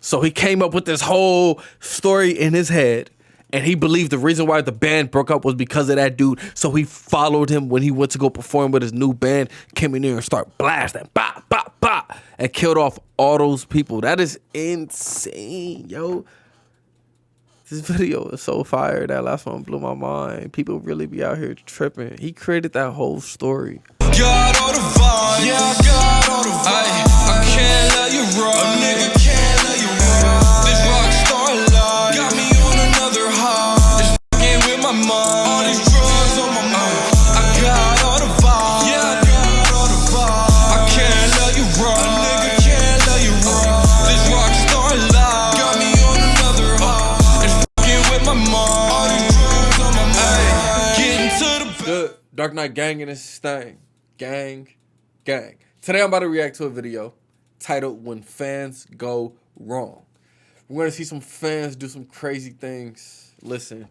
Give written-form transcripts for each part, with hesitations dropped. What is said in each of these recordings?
So he came up with this whole story in his head, and he believed the reason why the band broke up was because of that dude. So he followed him when he went to go perform with his new band, came in there and started blasting, bah, bah, bah, and killed off all those people. That is insane, yo. This video is so fire. That last one blew my mind. People really be out here tripping. He created that whole story. Got all the vibes. Yeah, I got all the vibes. I can't let you run. A nigga can't let you run. This rock star life got me on another high. It's fucking with my mind. All these drugs on my mind. I got all the vibes. Yeah, I got all the vibes. I can't let you run. A nigga can't let you run. This rock star life got me on another high. It's fucking with my mind. All these drugs on my mind. Getting to the Dark Knight gang in this thing. Gang. Today I'm about to react to a video titled When Fans Go Wrong. We're going to see some fans do some crazy things. Listen,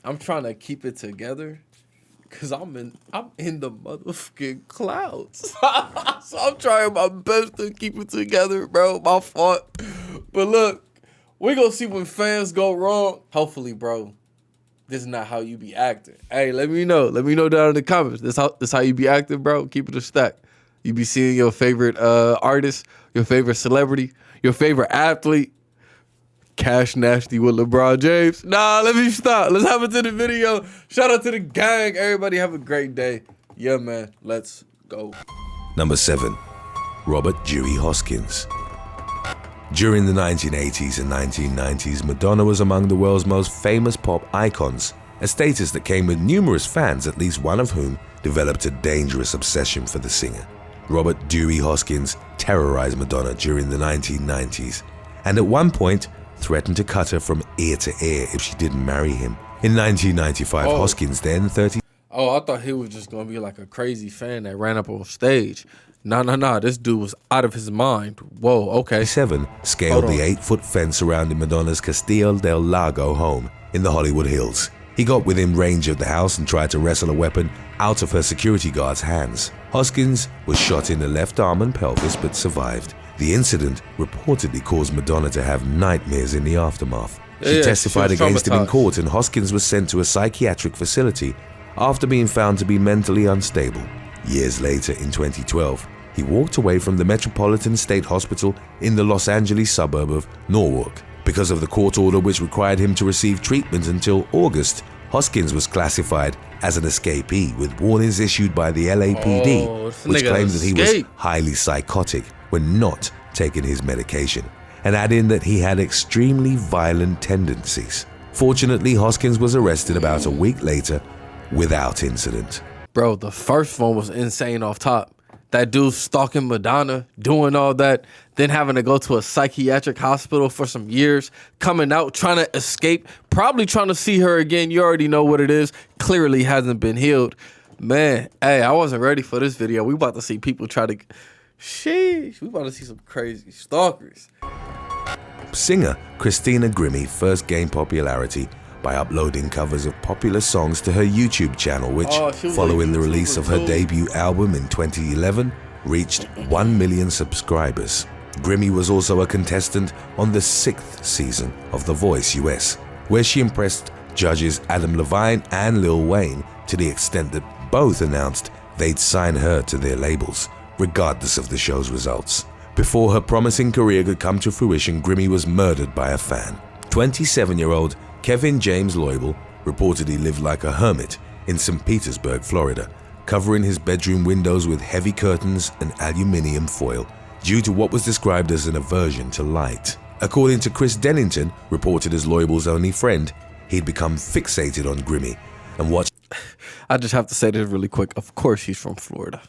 I'm trying to keep it together because I'm in the motherfucking clouds. So I'm trying my best to keep it together, bro. My fault. But look, we're going to see when fans go wrong. Hopefully, bro, this is not how you be acting. Hey, let me know. Let me know down in the comments. This how you be acting, bro. Keep it a stack. You be seeing your favorite artist, your favorite celebrity, your favorite athlete, Cash Nasty with LeBron James. Nah, let me stop. Let's hop into the video. Shout out to the gang. Everybody have a great day. Yeah, man. Let's go. Number 7. Robert Dewey Hoskins. During the 1980s and 1990s, Madonna was among the world's most famous pop icons, a status that came with numerous fans, at least one of whom developed a dangerous obsession for the singer. Robert Dewey Hoskins terrorized Madonna during the 1990s, and at one point threatened to cut her from ear to ear if she didn't marry him. In 1995, Hoskins, then 30... Oh, I thought he was just going to be like a crazy fan that ran up on stage. Nah. This dude was out of his mind. Whoa, okay. 7 scaled the 8-foot fence surrounding Madonna's Castillo del Lago home in the Hollywood Hills. He got within range of the house and tried to wrestle a weapon out of her security guard's hands. Hoskins was shot in the left arm and pelvis but survived. The incident reportedly caused Madonna to have nightmares in the aftermath. She testified against him in court, and Hoskins was sent to a psychiatric facility after being found to be mentally unstable. Years later, in 2012, he walked away from the Metropolitan State Hospital in the Los Angeles suburb of Norwalk. Because of the court order which required him to receive treatment until August, Hoskins was classified as an escapee with warnings issued by the LAPD, which claimed that he was highly psychotic when not taking his medication, and adding that he had extremely violent tendencies. Fortunately, Hoskins was arrested about a week later without incident. Bro, the first one was insane off top. That dude stalking Madonna, doing all that, then having to go to a psychiatric hospital for some years, coming out, trying to escape, probably trying to see her again. You already know what it is. Clearly hasn't been healed. Man, hey, I wasn't ready for this video. We about to see people try to... Sheesh, we about to see some crazy stalkers. Singer Christina Grimmie first gained popularity by uploading covers of popular songs to her YouTube channel, which, following the release of her debut album in 2011, reached 1 million subscribers. Grimmie was also a contestant on the 6th season of The Voice US, where she impressed judges Adam Levine and Lil Wayne to the extent that both announced they'd sign her to their labels, regardless of the show's results. Before her promising career could come to fruition, Grimmie was murdered by a fan. 27-year-old Kevin James Loibl reportedly lived like a hermit in St. Petersburg, Florida, covering his bedroom windows with heavy curtains and aluminium foil due to what was described as an aversion to light. According to Chris Dennington, reported as Loibl's only friend, he'd become fixated on Grimmie and watched... I just have to say this really quick. Of course he's from Florida.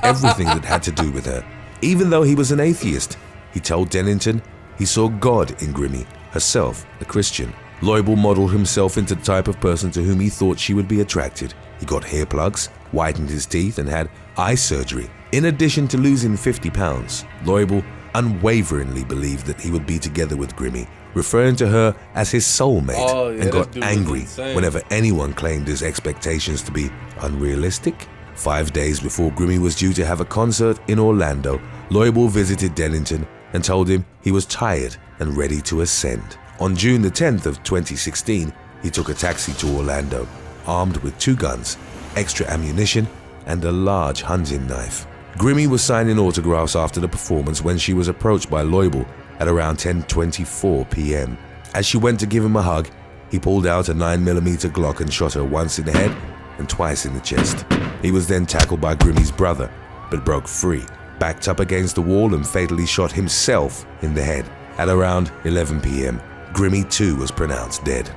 everything that had to do with her. Even though he was an atheist, he told Dennington he saw God in Grimmie, herself a Christian. Loibl modeled himself into the type of person to whom he thought she would be attracted. He got hair plugs, whitened his teeth, and had eye surgery. In addition to losing 50 pounds, Loibl unwaveringly believed that he would be together with Grimmie, referring to her as his soulmate, and got angry whenever anyone claimed his expectations to be unrealistic. 5 days before Grimmie was due to have a concert in Orlando, Loibl visited Dennington and told him he was tired and ready to ascend. On June the 10th of 2016, he took a taxi to Orlando, armed with 2 guns, extra ammunition, and a large hunting knife. Grimmy was signing autographs after the performance when she was approached by Loibl at around 10:24 p.m. As she went to give him a hug, he pulled out a 9mm Glock and shot her once in the head and twice in the chest. He was then tackled by Grimmy's brother, but broke free, backed up against the wall and fatally shot himself in the head. At around 11 p.m., Grimmy too was pronounced dead.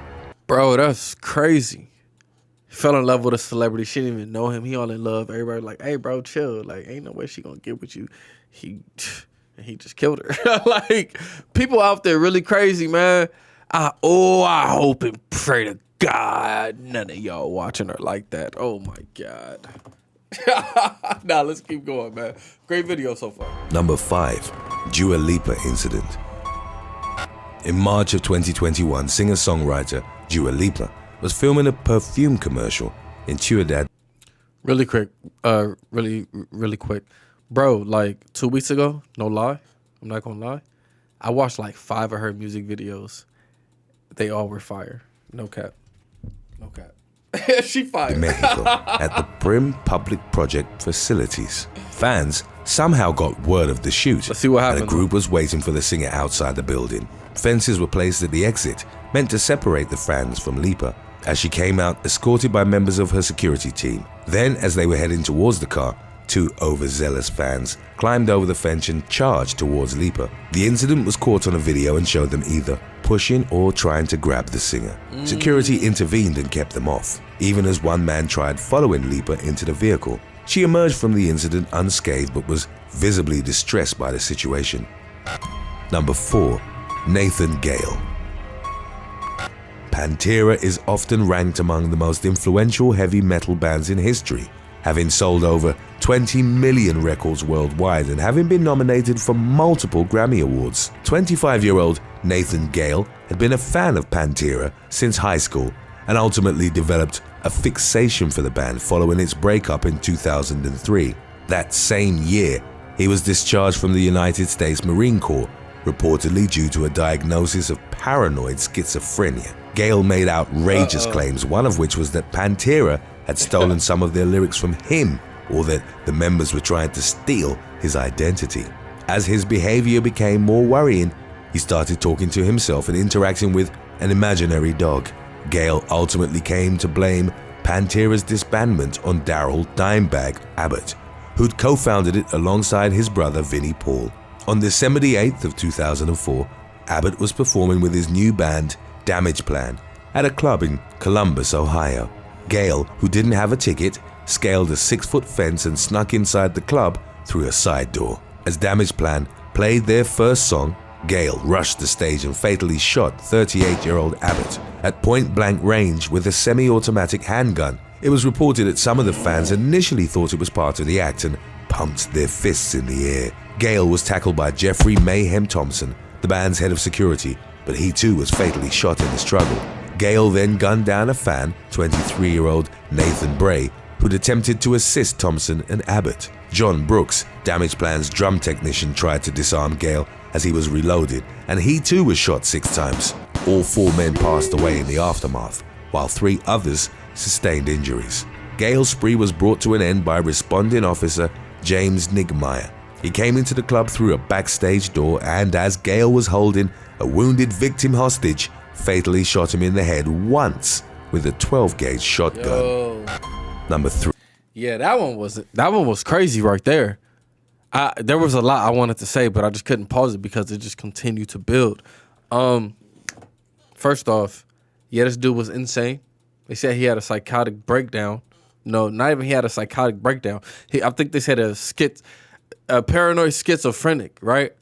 Bro, that's crazy. He fell in love with a celebrity. She didn't even know him. He all in love. Everybody like, hey, bro, chill. Like, ain't no way she gonna get with you. He just killed her. Like, people out there really crazy, man. I hope and pray to God none of y'all watching her like that. Oh, my God. Nah, let's keep going, man. Great video so far. Number 5. Dua Lipa Incident. In March of 2021, singer-songwriter Dua Lipa was filming a perfume commercial in Ciudad. Really quick. Really quick. Bro, like 2 weeks ago, no lie, I'm not gonna lie, I watched like 5 of her music videos. They all were fire. No cap. No cap. She fired. Mexico at the Prim Public Project facilities. Fans somehow got word of the shoot. Let's see what happened. And a group was waiting for the singer outside the building. Fences were placed at the exit, meant to separate the fans from Lipa, as she came out escorted by members of her security team. Then, as they were heading towards the car, 2 overzealous fans climbed over the fence and charged towards Lipa. The incident was caught on a video and showed them either pushing or trying to grab the singer. Security intervened and kept them off, even as one man tried following Lipa into the vehicle. She emerged from the incident unscathed but was visibly distressed by the situation. Number 4. Nathan Gale. Pantera is often ranked among the most influential heavy metal bands in history, having sold over 20 million records worldwide and having been nominated for multiple Grammy Awards. 25-year-old Nathan Gale had been a fan of Pantera since high school and ultimately developed a fixation for the band following its breakup in 2003. That same year, he was discharged from the United States Marine Corps, reportedly due to a diagnosis of paranoid schizophrenia. Gale made outrageous claims, one of which was that Pantera had stolen some of their lyrics from him, or that the members were trying to steal his identity. As his behavior became more worrying, he started talking to himself and interacting with an imaginary dog. Gale ultimately came to blame Pantera's disbandment on Daryl "Dimebag" Abbott, who'd co-founded it alongside his brother Vinnie Paul. On December the 8th of 2004, Abbott was performing with his new band, Damage Plan, at a club in Columbus, Ohio. Gale, who didn't have a ticket, scaled a 6-foot fence and snuck inside the club through a side door. As Damage Plan played their first song, Gale rushed the stage and fatally shot 38-year-old Abbott at point-blank range with a semi-automatic handgun. It was reported that some of the fans initially thought it was part of the act and pumped their fists in the air. Gale was tackled by Jeffrey Mayhem Thompson, the band's head of security, but he too was fatally shot in the struggle. Gale then gunned down a fan, 23-year-old Nathan Bray, who'd attempted to assist Thompson and Abbott. John Brooks, Damage Plan's drum technician, tried to disarm Gale as he was reloaded, and he too was shot 6 times. All 4 men passed away in the aftermath, while 3 others sustained injuries. Gale's spree was brought to an end by responding officer James Nigmeyer. He came into the club through a backstage door and, as Gale was holding a wounded victim hostage, fatally shot him in the head once with a 12-gauge shotgun. Yo. Number 3. Yeah, that one was crazy right there. There was a lot I wanted to say, but I just couldn't pause it because it just continued to build. First off, yeah, this dude was insane. They said he had a psychotic breakdown. No, not even he had a psychotic breakdown. I think they said a paranoid schizophrenic, right?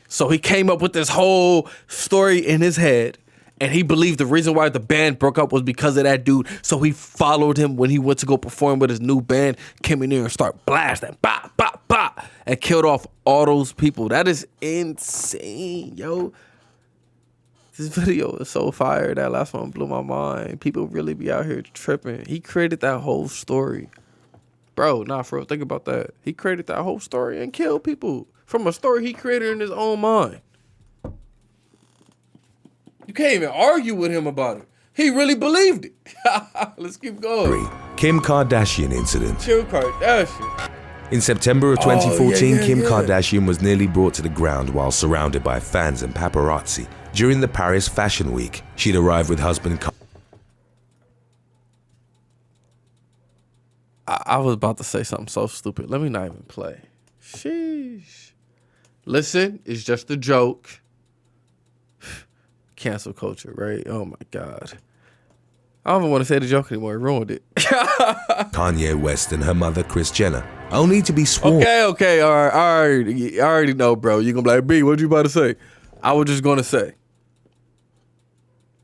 So he came up with this whole story in his head, and he believed the reason why the band broke up was because of that dude. So he followed him when he went to go perform with his new band, came in there and started blasting, bah, bah, bah, and killed off all those people. That is insane, yo. This video is so fire. That last one blew my mind. People really be out here tripping. He created that whole story. Bro, nah, for real, think about that. He created that whole story and killed people from a story he created in his own mind. You can't even argue with him about it. He really believed it. Let's keep going. 3. Kim Kardashian incident. Kim Kardashian. In September of 2014, Kim yeah. Kardashian was nearly brought to the ground while surrounded by fans and paparazzi. During the Paris Fashion Week, she'd arrived with husband I was about to say something so stupid. Let me not even play. Sheesh. Listen, it's just a joke. Cancel culture, right? Oh my God. I don't even want to say the joke anymore. It ruined it. Kanye West and her mother, Kris Jenner, only to be sworn. Okay, all right. I already know, bro. You gonna be like, B, what you about to say? I was just gonna say,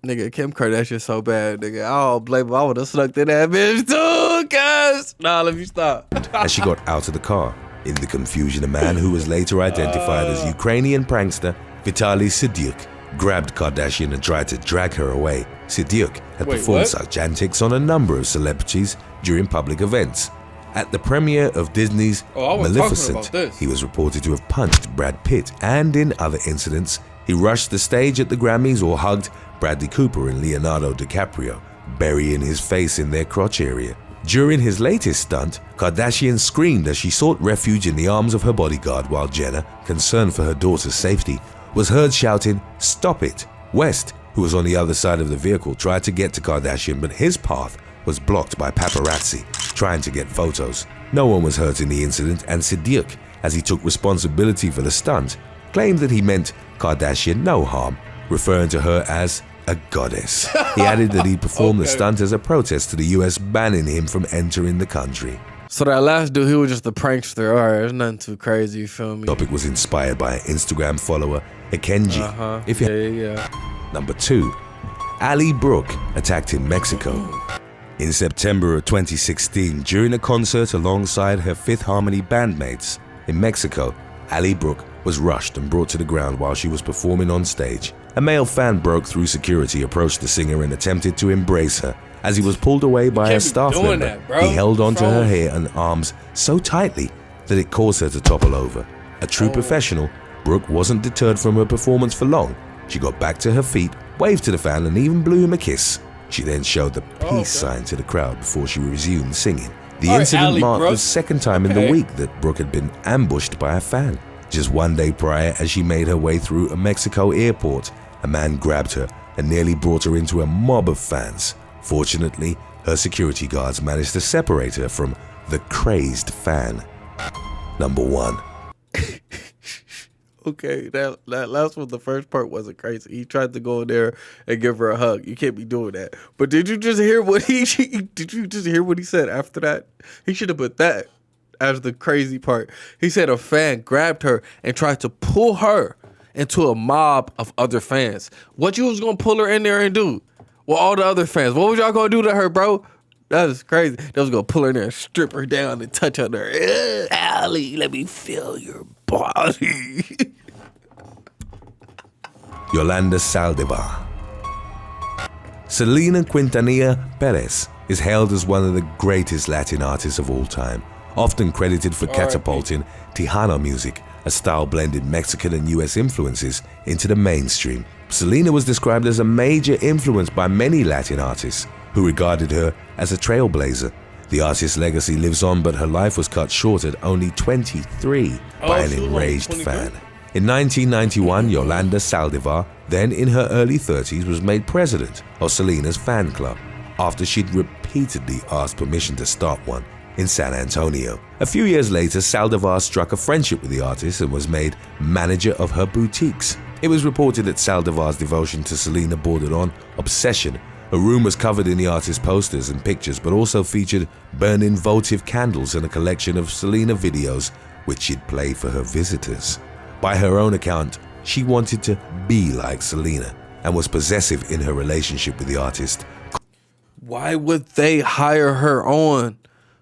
nigga, Kim Kardashian so bad, nigga. I don't blame him. I would have snuck in that bitch too, cuz. Nah, let me stop. As she got out of the car. In the confusion, a man who was later identified as Ukrainian prankster Vitaly Sidyuk grabbed Kardashian and tried to drag her away. Sidyuk had performed such antics on a number of celebrities during public events. At the premiere of Disney's Maleficent, he was reported to have punched Brad Pitt, and in other incidents, he rushed the stage at the Grammys or hugged Bradley Cooper and Leonardo DiCaprio, burying his face in their crotch area. During his latest stunt, Kardashian screamed as she sought refuge in the arms of her bodyguard, while Jenner, concerned for her daughter's safety, was heard shouting, "Stop it!" West, who was on the other side of the vehicle, tried to get to Kardashian, but his path was blocked by paparazzi trying to get photos. No one was hurt in the incident, and Sidyuk, as he took responsibility for the stunt, claimed that he meant Kardashian no harm, referring to her as a goddess. He added that he performed the stunt as a protest to the US banning him from entering the country. So that last dude, he was just a prankster. All right, there's nothing too crazy, you feel me? The topic was inspired by Instagram follower Ekenji. Number 2. Ali Brooke attacked in Mexico. In September of 2016, during a concert alongside her Fifth Harmony bandmates in Mexico, Ali Brooke was rushed and brought to the ground while she was performing on stage. A male fan broke through security, approached the singer and attempted to embrace her. As he was pulled away by a staff member, he held onto her hair and arms so tightly that it caused her to topple over. A true professional, Brooke wasn't deterred from her performance for long. She got back to her feet, waved to the fan, and even blew him a kiss. She then showed the peace sign to the crowd before she resumed singing. The incident marked the second time in the week that Brooke had been ambushed by a fan. Just one day prior, as she made her way through a Mexico airport, a man grabbed her and nearly brought her into a mob of fans. Fortunately, her security guards managed to separate her from the crazed fan. Number 1. Okay, that last one, the first part wasn't crazy. He tried to go in there and give her a hug. You can't be doing that. But did you just hear what he said after that? He should have put that as the crazy part. He said a fan grabbed her and tried to pull her into a mob of other fans. What you was gonna pull her in there and do? Well, all the other fans, what was y'all gonna do to her, bro? That was crazy. They was gonna pull her in there and strip her down and touch on her. Allie, let me feel your body. Yolanda Saldivar. Selena Quintanilla Perez is hailed as one of the greatest Latin artists of all time, often credited for catapulting Tejano music, a style blended Mexican and US influences, into the mainstream. Selena was described as a major influence by many Latin artists who regarded her as a trailblazer. The artist's legacy lives on, but her life was cut short at only 23 by an enraged fan. In 1991, Yolanda Saldivar, then in her early 30s, was made president of Selena's fan club after she'd repeatedly asked permission to start one in San Antonio. A few years later, Saldivar struck a friendship with the artist and was made manager of her boutiques. It was reported that Saldivar's devotion to Selena bordered on obsession. Her room was covered in the artist's posters and pictures, but also featured burning votive candles and a collection of Selena videos which she'd play for her visitors. By her own account, she wanted to be like Selena and was possessive in her relationship with the artist. Why would they hire her on,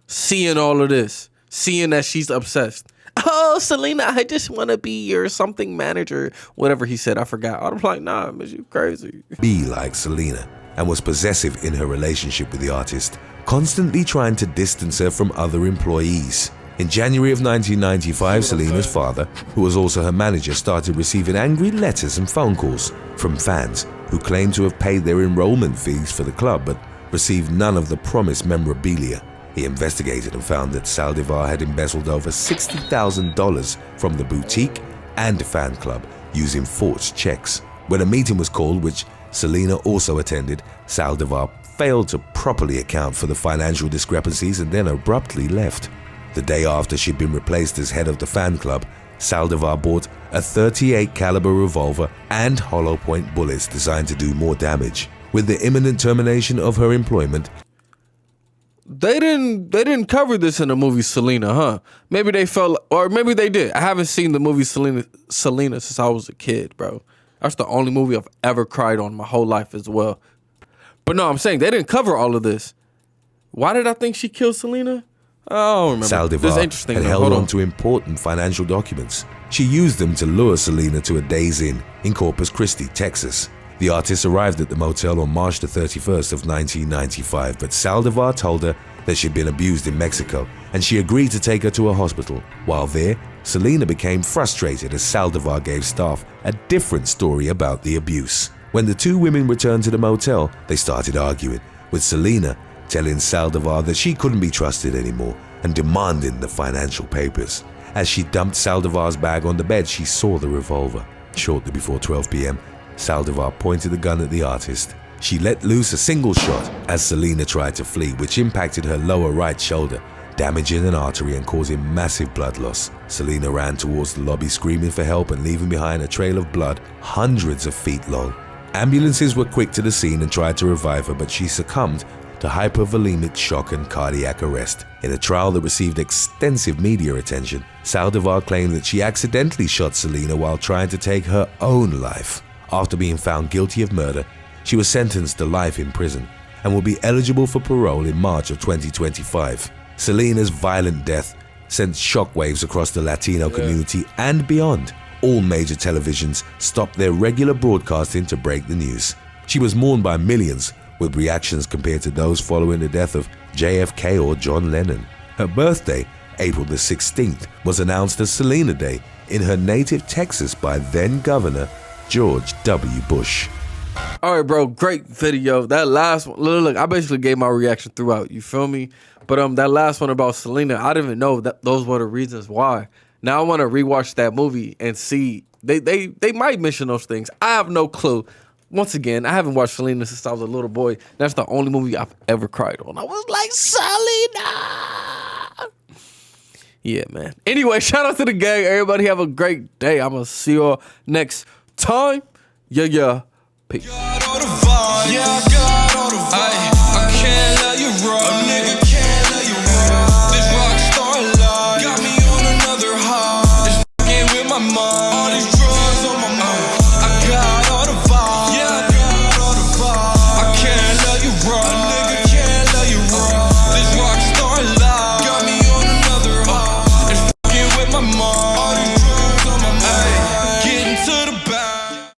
seeing all of this, seeing that she's obsessed? Oh, Selena, I just want to be your something manager. Whatever he said, I forgot. I'm like, nah, man, you crazy. Be like Selena and was possessive in her relationship with the artist, constantly trying to distance her from other employees. In January of 1995, Selena's father, who was also her manager, started receiving angry letters and phone calls from fans who claimed to have paid their enrollment fees for the club but received none of the promised memorabilia. He investigated and found that Saldivar had embezzled over $60,000 from the boutique and fan club using forged checks. When a meeting was called, which Selena also attended, Saldivar failed to properly account for the financial discrepancies and then abruptly left. The day after she'd been replaced as head of the fan club, Saldivar bought a .38 caliber revolver and hollow point bullets designed to do more damage. With the imminent termination of her employment, They didn't cover this in the movie Selena, huh? Maybe they felt, or maybe they did. I haven't seen the movie Selena since I was a kid, bro. That's the only movie I've ever cried on my whole life as well. But no, I'm saying they didn't cover all of this. Why did I think she killed Selena? I don't remember. Saldivar had held on to important financial documents. She used them to lure Selena to a Days Inn in Corpus Christi, Texas. The artist arrived at the motel on March the 31st of 1995, but Saldivar told her that she'd been abused in Mexico, and she agreed to take her to a hospital. While there, Selena became frustrated as Saldivar gave staff a different story about the abuse. When the two women returned to the motel, they started arguing, with Selena telling Saldivar that she couldn't be trusted anymore and demanding the financial papers. As she dumped Saldivar's bag on the bed, she saw the revolver. Shortly before 12 p.m., Saldivar pointed the gun at the artist. She let loose a single shot as Selena tried to flee, which impacted her lower right shoulder, damaging an artery and causing massive blood loss. Selena ran towards the lobby screaming for help and leaving behind a trail of blood hundreds of feet long. Ambulances were quick to the scene and tried to revive her, but she succumbed to hypervolemic shock and cardiac arrest. In a trial that received extensive media attention, Saldivar claimed that she accidentally shot Selena while trying to take her own life. After being found guilty of murder, she was sentenced to life in prison and will be eligible for parole in March of 2025. Selena's violent death sent shockwaves across the Latino community and beyond. All major televisions stopped their regular broadcasting to break the news. She was mourned by millions, with reactions compared to those following the death of JFK or John Lennon. Her birthday, April the 16th, was announced as Selena Day in her native Texas by then-Governor George W. Bush. All right, bro, great video. That last one, look, I basically gave my reaction throughout, you feel me? But that last one about Selena, I didn't even know that those were the reasons why. Now I want to rewatch that movie and see, they might mention those things. I have no clue. Once again, I haven't watched Selena since I was a little boy. That's the only movie I've ever cried on. I was like, Selena! Yeah, man. Anyway, shout out to the gang. Everybody have a great day. I'm going to see y'all next time. Yeah. Peace. I can't let you run.